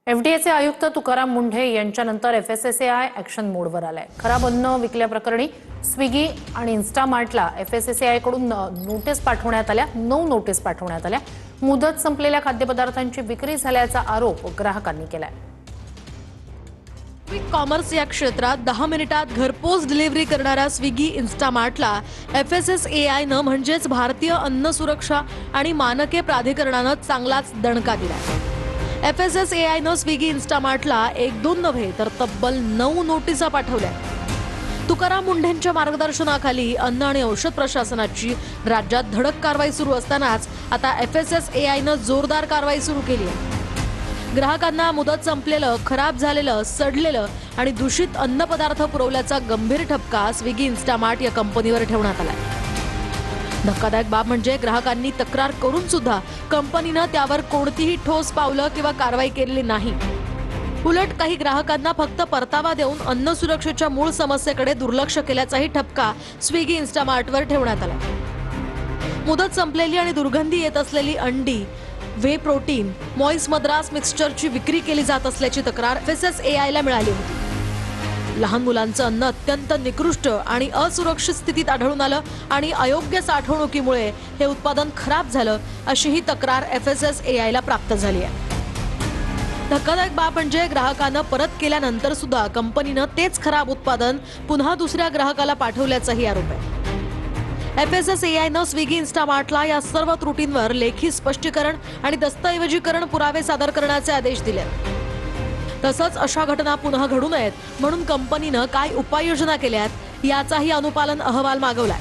एफडीएचे आयुक्त तुकाराम मुंढे यांच्यानंतर FSSAI action मोडवर आलाय। खराब अन्न विकल्याप्रकरणी स्विगी आणि इन्स्टामार्टला एफएसएसएआय कडून नोटीस पाठवण्यात आल्या। 9 नोटीस पाठवण्यात आल्या। मुदत संपलेल्या खाद्यपदार्थांची विक्री झाल्याचा आरोप ग्राहकांनी केलाय। क्विक कॉमर्स या क्षेत्रात 10 मिनिटात घरपोच डिलिव्हरी करणाऱ्या स्विगी इन्स्टामार्टला एफएसएसएआयनं म्हणजेच भारतीय अन्न सुरक्षा आणि मानके प्राधिकरणानं चांगलाच दणका दिला। एफएसएसएआयनं स्विगी इन्स्टामार्टला 1-2 नव्हे तर तब्बल 9 नोटिसा पाठवल्या। तुकाराम मुंढेंच्या मार्गदर्शनाखाली अन्न आणि औषध प्रशासनाची राज्यात धडक कारवाई सुरू असतानाच आता एफएसएसएआयनं जोरदार कारवाई सुरू केली आहे। ग्राहकांना मुदत संपलेलं, खराब झालेलं, सडलेलं आणि दूषित अन्नपदार्थ पुरवल्याचा गंभीर ठपका स्विगी इन्स्टामार्ट या कंपनीवर ठेवण्यात आलाय। धक्कादायक बाब म्हणजे ग्राहकांनी तक्रार करून सुद्धा कंपनीनं त्यावर कोणतीही ठोस पावलं किंवा कारवाई केलेली नाही। उलट काही ग्राहकांना फक्त परतावा देऊन अन्न सुरक्षेच्या मूळ समस्येकडे दुर्लक्ष केल्याचाही ठपका स्विगी इन्स्टामार्टवर ठेवण्यात आला। मुदत संपलेली आणि दुर्गंधी येत असलेली अंडी, व्हे प्रोटीन, मॉइस मद्रास मिक्सचरची विक्री केली जात असल्याची तक्रार एफएसएसएआयला मिळाली होती। लहान मुलांचं अन्न अत्यंत निकृष्ट आणि असुरक्षित स्थितीत आढळून आलं आणि अयोग्य साठवणुकीमुळे हे उत्पादन खराब झालं अशी ही तक्रार एफएसएसएआयला प्राप्त झाली आहे। धक्कादायक बाब म्हणजे ग्राहकानं परत केल्यानंतर सुद्धा कंपनीनं तेच खराब उत्पादन पुन्हा दुसऱ्या ग्राहकाला पाठवल्याचाही आरोप आहे। एफएसएसएआयनं स्विगी इन्स्टामार्टला या सर्व त्रुटींवर लेखी स्पष्टीकरण आणि दस्तऐवजीकरण पुरावे सादर करण्याचे आदेश दिले। तसंच अशा घटना पुन्हा घडू नयेत म्हणून कंपनीनं काय उपाययोजना केल्यात याचाही अनुपालन अहवाल मागवलाय।